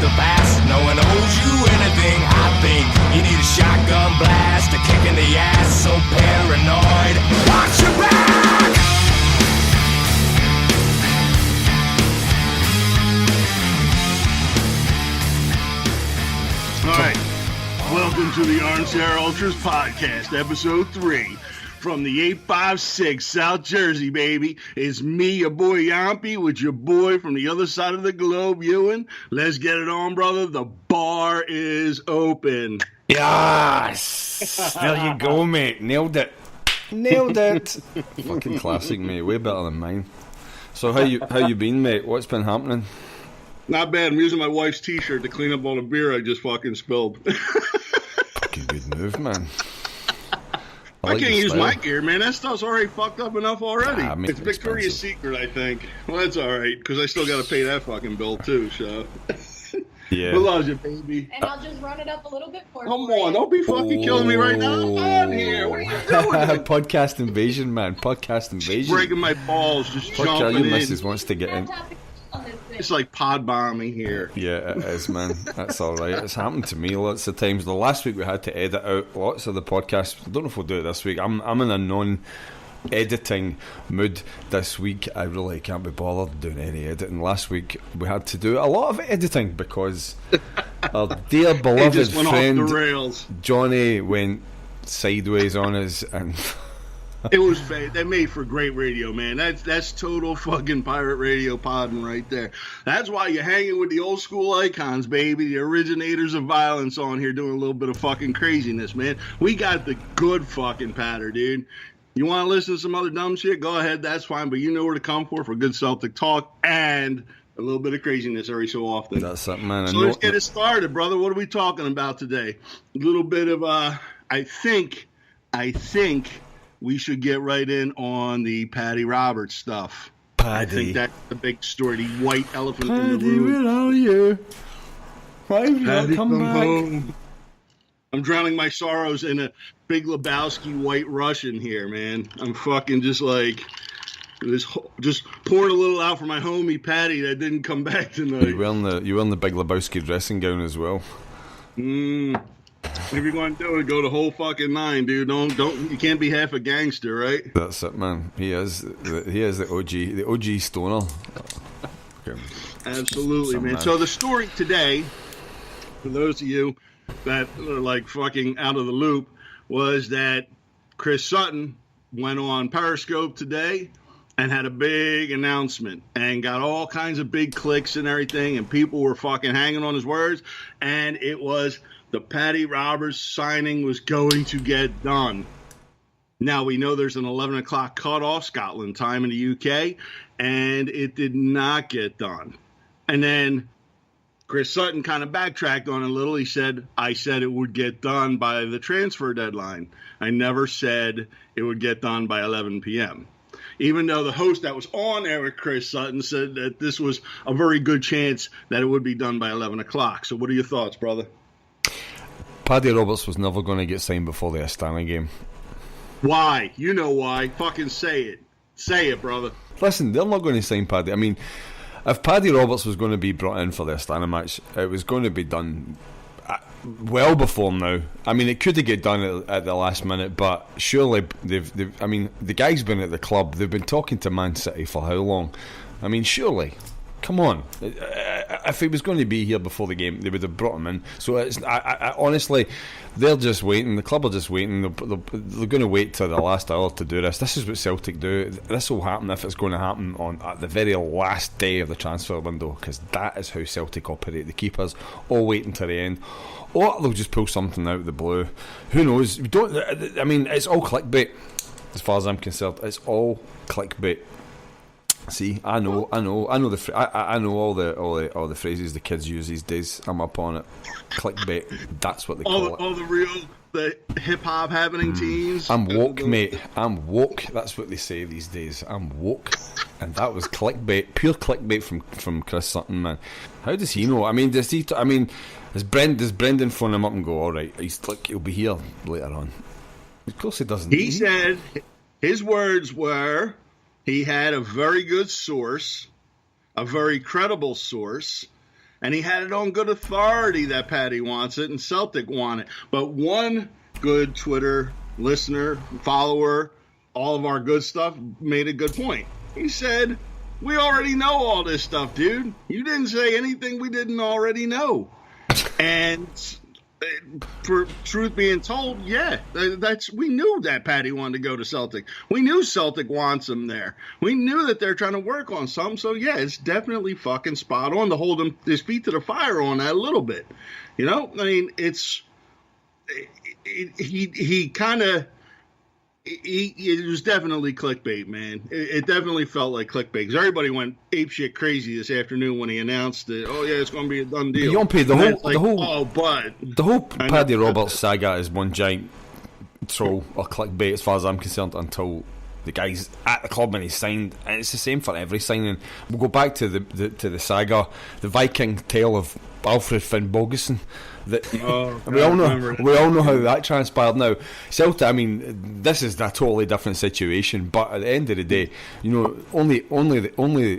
the past. No one owes you anything. I think you need a shotgun blast, a kick in the ass. So paranoid, watch your back. All right, welcome to the Armchair Ultras podcast, episode 3. From the 856 South Jersey, baby. It's me, your boy Yahmpy, with your boy from the other side of the globe, Ewan. Let's get it on, brother. The bar is open. Yes! There you go, mate. Nailed it. Nailed it. Fucking classic, mate. Way better than mine. So how you been, mate? What's been happening? Not bad. I'm using my wife's t-shirt to clean up all the beer I just fucking spilled. Fucking good move, man. I can't use my gear, man. That stuff's already fucked up enough already. It's Victoria's Secret, I think. Well, that's all right, because I still got to pay that fucking bill, too, so. Yeah. We love you, baby. And I'll just run it up a little bit more. Come on, don't be fucking killing me right now. I'm on here. What are you doing? Podcast invasion, man. Podcast invasion. Just breaking my balls, just jumping your in. missus wants to get in. It's like pod bombing here. Yeah, it is, man. That's all right. It's happened to me lots of times. The last week we had to edit out lots of the podcasts. I don't know if we'll do it this week. I'm in a non-editing mood this week. I really can't be bothered doing any editing. Last week we had to do a lot of editing because our dear beloved friend Johnny went sideways on us and... It was they made for great radio, man. That's total fucking pirate radio podding right there. That's why you're hanging with the old school icons, baby. The originators of violence on here doing a little bit of fucking craziness, man. We got the good fucking patter, dude. You want to listen to some other dumb shit? Go ahead, that's fine. But you know where to come for good Celtic talk and a little bit of craziness every so often. That's something, man. So let's get it started, brother. What are we talking about today? A little bit of I think we should get right in on the Paddy Roberts stuff. Paddy. I think that's the big story. The white elephant in the Paddy, room. where are you? Why have you Paddy, not come back? home. I'm drowning my sorrows in a Big Lebowski white Russian here, man. I'm fucking just like... just pouring a little out for my homie Paddy that didn't come back tonight. You wearing the Big Lebowski dressing gown as well? If you're going to do it, go the whole fucking 9, dude. Don't. You can't be half a gangster, right? That's it, man. He is the OG stoner. Okay. Absolutely, man. So the story today, for those of you that are like fucking out of the loop, was that Chris Sutton went on Periscope today and had a big announcement and got all kinds of big clicks and everything, and people were fucking hanging on his words, and it was the Paddy Roberts signing was going to get done. Now, we know there's an 11 o'clock cutoff, Scotland time in the UK, and it did not get done. And then Chris Sutton kind of backtracked on it a little. He said, I said it would get done by the transfer deadline. I never said it would get done by 11 p.m. Even though the host that was on there with Chris Sutton said that this was a very good chance that it would be done by 11 o'clock. So what are your thoughts, brother? Paddy Roberts was never going to get signed before the Astana game. Why? You know why. Fucking say it. Say it, brother. Listen, they're not going to sign Paddy. I mean, if Paddy Roberts was going to be brought in for the Astana match, it was going to be done well before now. I mean, it could have get done at the last minute, but surely they've. I mean, the guy's been at the club. They've been talking to Man City for how long? I mean, surely. Come on. If he was going to be here before the game, they would have brought him in. So it's, I honestly, they're just waiting. The club are just waiting. They're going to wait till the last hour to do this. This is what Celtic do. This will happen if it's going to happen at the very last day of the transfer window, because that is how Celtic operate. The keepers all wait until the end, or they'll just pull something out of the blue. Who knows? I mean, it's all clickbait as far as I'm concerned. It's all clickbait. See, I know all the phrases the kids use these days. I'm up on it. Clickbait. That's what they call it. All the hip hop happening teams. I'm woke, mate. I'm woke. That's what they say these days. I'm woke, and that was clickbait, pure clickbait from Chris Sutton, man. How does he know? I mean, does Brendan phone him up and go, all right, he'll be here later on? Of course he doesn't. He said his words were. He had a very good source, a very credible source, And he had it on good authority that Paddy wants it and Celtic want it. But one good Twitter listener, follower, all of our good stuff, made a good point. He said, we already know all this stuff, dude. You didn't say anything we didn't already know. And for truth being told, yeah, we knew that Paddy wanted to go to Celtic. We knew Celtic wants him there. We knew that they're trying to work on something. So yeah, it's definitely fucking spot on to hold his feet to the fire on that a little bit. You know, I mean, he kind of. It was definitely clickbait, man. It definitely felt like clickbait because everybody went apeshit crazy this afternoon when he announced that. Oh yeah, it's going to be a done deal. Yahmpy, the whole Paddy Roberts saga is one giant troll or clickbait as far as I'm concerned until the guy's at the club and he's signed, and it's the same for every signing. We'll go back to the saga, the Viking tale of Alfred Finnbogason. We all know how that transpired. Now, Celtic, I mean, this is a totally different situation. But at the end of the day, you know, only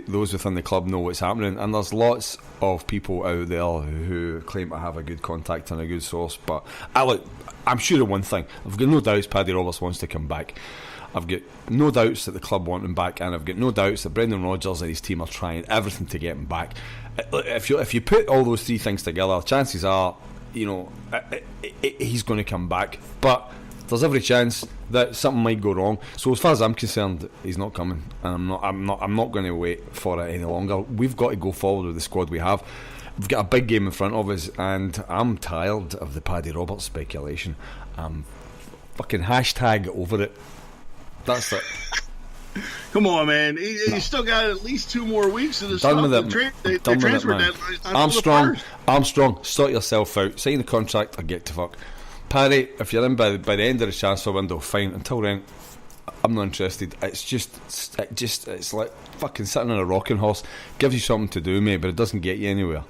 those within the club know what's happening, and there's lots of people out there who claim to have a good contact and a good source. But I'm sure of one thing: I've got no doubts Paddy Roberts wants to come back. I've got no doubts that the club want him back, and I've got no doubts that Brendan Rodgers and his team are trying everything to get him back. If you put all those three things together, chances are, you know, he's going to come back. But there's every chance that something might go wrong. So as far as I'm concerned, he's not coming, and I'm not going to wait for it any longer. We've got to go forward with the squad we have. We've got a big game in front of us, and I'm tired of the Paddy Roberts speculation. I'm fucking hashtag over it. That's it. Come on, man. He's still got at least 2 more weeks of the Done stuff. With it. The transfer deadline. Armstrong, sort yourself out. Sign the contract or get to fuck. Paddy, if you're in by the end of the transfer window, fine. Until then, I'm not interested. It's like fucking sitting on a rocking horse. Gives you something to do, mate, but it doesn't get you anywhere.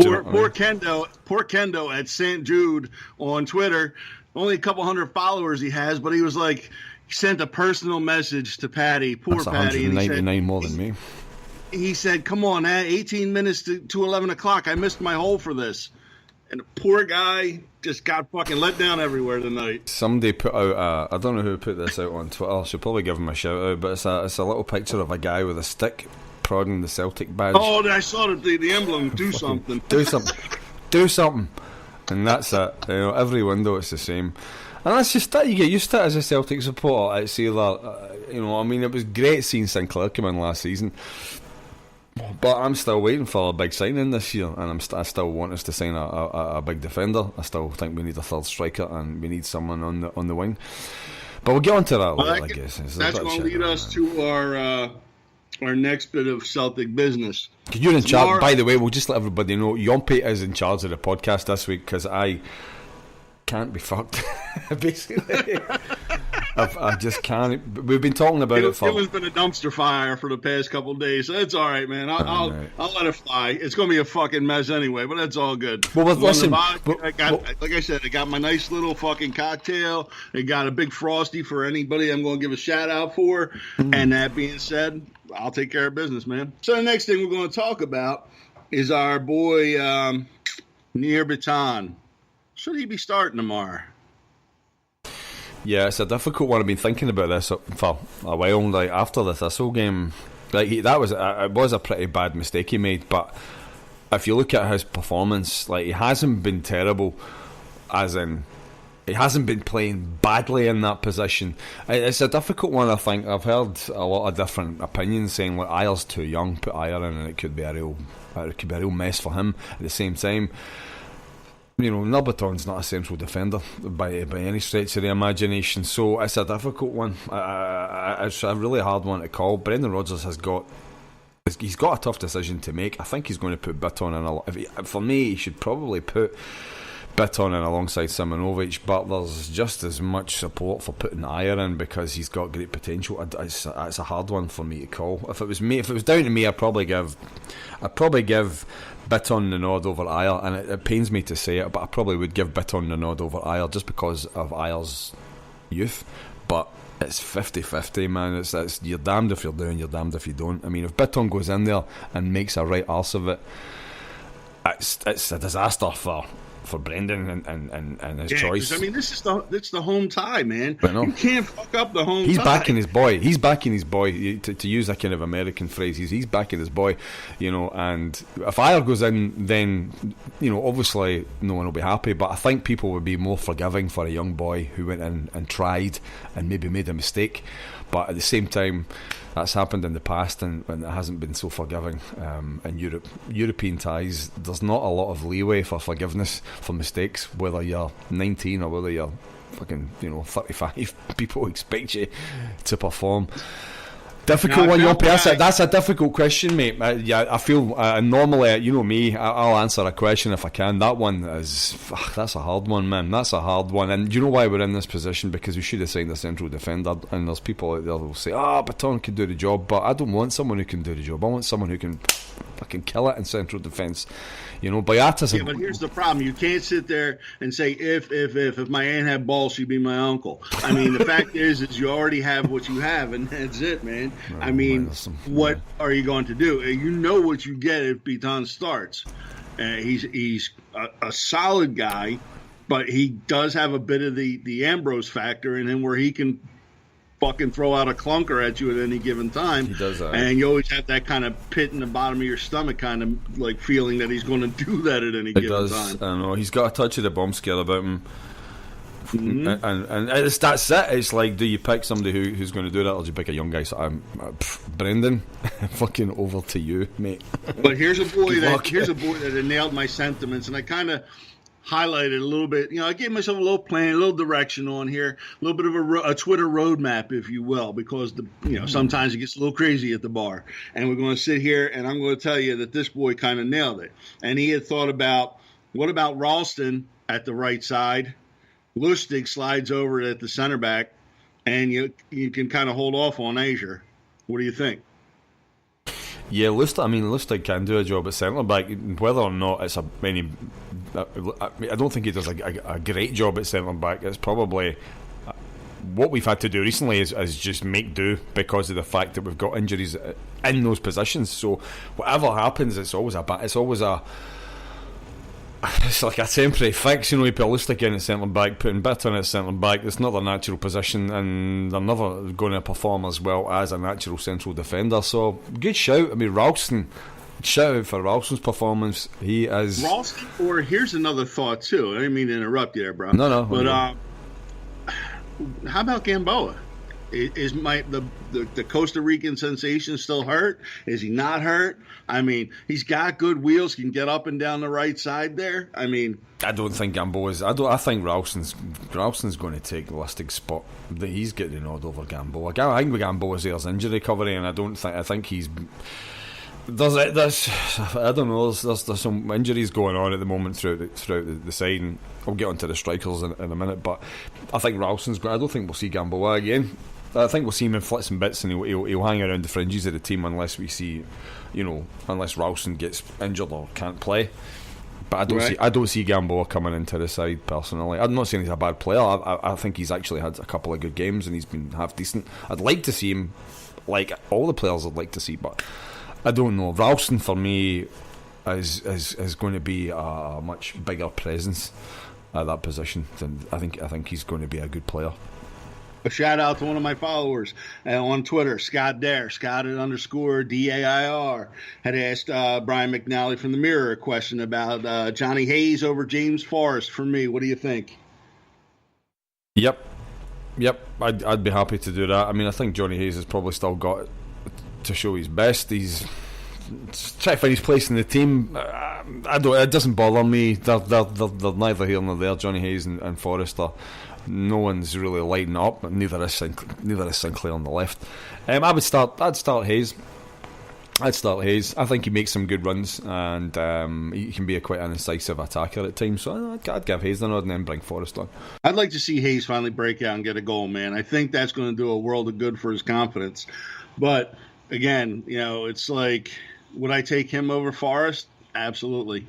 Poor Kendo at St. Jude on Twitter. Only a couple hundred followers he has, but he was like, he sent a personal message to Paddy. Poor That's Paddy. 199 more than me. He said, come on, 18 minutes to 11 o'clock. I missed my hole for this. And the poor guy just got fucking let down everywhere tonight. Somebody put out I don't know who put this out on Twitter. I should probably give him a shout out, but it's a little picture of a guy with a stick prodding the Celtic badge. Oh, I saw the emblem. Do something. Do something. And that's it. You know, every window it's the same. And that's just that. You get used to it as a Celtic supporter. It's either, you know, I mean, it was great seeing Sinclair come in last season, but I'm still waiting for a big signing this year, and I still want us to sign a big defender. I still think we need a third striker, and we need someone on the wing. But we'll get onto that later, I guess. That's going to lead us to our next bit of Celtic business. You're in charge, by the way. We'll just let everybody know Yahmpy is in charge of the podcast this week because I can't be fucked. Basically, I just can't. We've been talking about it for. It's been a dumpster fire for the past couple of days, so it's all right, man. I'll let it fly. It's going to be a fucking mess anyway, but that's all good. Well, listen, like I said, I got my nice little fucking cocktail. I got a big Frosty for anybody I'm going to give a shout out for. And that being said, I'll take care of business, man. So the next thing we're going to talk about is our boy Nir Bitan. Should he be starting tomorrow? Yeah, it's a difficult one. I've been thinking about this for a while. Like after the Thistle game, like it was a pretty bad mistake he made. But if you look at his performance, like he hasn't been terrible, as in he hasn't been playing badly in that position. It's a difficult one. I think I've heard a lot of different opinions saying like Ayer's too young, put Ayer in, and it could be a real mess for him. At the same time, you know, Nurbaton's not a central defender by any stretch of the imagination, so it's a difficult one. It's a really hard one to call. Brendan Rodgers he's got a tough decision to make. I think he's going to put Bitton in. For me, he should probably put Bitton in alongside Simonovic, but there's just as much support for putting Ayer in because he's got great potential. It's a hard one for me to call. If it was down to me, I'd probably give Bitton the nod over Ayer, and it pains me to say it, but I probably would give Bitton the nod over Ayer just because of Ayer's youth. But it's 50-50, man. It's you're damned if you're doing, you're damned if you don't. I mean, if Bitton goes in there and makes a right arse of it, it's a disaster for Brendan and his choice. I mean, it's the home tie, man. I know. You can't fuck up the home tie. He's backing his boy. He's backing his boy. To use that kind of American phrase, he's backing his boy, and if Ayer goes in, then, obviously no one will be happy, but I think people would be more forgiving for a young boy who went in and tried and maybe made a mistake. But at the same time, that's happened in the past, and it hasn't been so forgiving. In European ties, there's not a lot of leeway for forgiveness for mistakes, whether you're 19 or whether you're fucking 35. People expect you to perform. Difficult one, Yahmpy. That's a difficult question, mate. I feel normally, me, I'll answer a question if I can. That one that's a hard one, man. That's a hard one. And do you know why we're in this position? Because we should have signed a central defender. And there's people out there who will say, Baton can do the job, but I don't want someone who can do the job. I want someone who can fucking kill it in central defence. Boyata's. Yeah, but here's the problem: you can't sit there and say, if my aunt had balls, she'd be my uncle. I mean, the fact is you already have what you have, and that's it, man. I mean, what are you going to do? You know what you get if Baton starts. He's a solid guy, but he does have a bit of the Ambrose factor in him, where he can fucking throw out a clunker at you at any given time. He does that. And you always have that kind of pit in the bottom of your stomach kind of like feeling that he's going to do that at any given time. I know. He's got a touch of the bomb scare about him. Mm-hmm. And that's it. It's like, do you pick somebody who's going to do that, or do you pick a young guy? So Brendan, fucking over to you, mate. But here's a boy that had nailed my sentiments, and I kind of highlighted a little bit. I gave myself a little plan, a little direction on here, a little bit of a Twitter roadmap, if you will, because sometimes it gets a little crazy at the bar. And we're going to sit here, and I'm going to tell you that this boy kind of nailed it. And he had thought about, what about Ralston at the right side? Lustig slides over at the center back, and you can kind of hold off on Azure. What do you think? Yeah, Lustig can do a job at centre back. Whether or not it's I don't think he does a great job at centre back. It's probably what we've had to do recently is just make do because of the fact that we've got injuries in those positions. So whatever happens, it's like a temporary fix. You put Lustig in at centre back, putting Bitton at centre back. It's not their natural position, and they're never going to perform as well as a natural central defender. So good shout. I mean, Ralston. Shout out for Ralston's performance. He is Ralston. Or here's another thought too. I didn't mean to interrupt you there, bro. No. But how about Gamboa? Is the Costa Rican sensation still hurt? Is he not hurt? I mean, he's got good wheels, can get up and down the right side there. I mean, I don't think Gamboa's. I think Ralston's going to take Lustig's spot. He's getting the nod over Gamboa. I think Gamboa's there's injury recovery, and I think he's. There's I don't know. There's some injuries going on at the moment throughout the side, and I'll get onto the strikers in a minute. But I think Ralston's. I don't think we'll see Gamboa again. I think we'll see him in flits and bits, and he'll hang around the fringes of the team unless we see, unless Ralston gets injured or can't play. But I don't see Gamboa coming into the side personally. I'm not saying he's a bad player. I think he's actually had a couple of good games and he's been half decent. I'd like to see him like all the players I'd like to see, but I don't know. Ralston for me is going to be a much bigger presence at that position. Than I think he's going to be a good player. A shout out to one of my followers on Twitter, Scott Dare, Scott _DAIR, had asked Brian McNally from the Mirror a question about Johnny Hayes over James Forrest. For me, what do you think? Yep, I'd be happy to do that. I mean, I think Johnny Hayes has probably still got to show his best. He's trying to find his place in the team. It doesn't bother me. They're neither here nor there. Johnny Hayes and Forrest are. No one's really lighting up. Neither is Sinclair on the left. I'd start Hayes. I think he makes some good runs, and he can be quite an incisive attacker at times. So I'd give Hayes the nod and then bring Forrest on. I'd like to see Hayes finally break out and get a goal, man. I think that's going to do a world of good for his confidence. But again, it's like, would I take him over Forrest? Absolutely.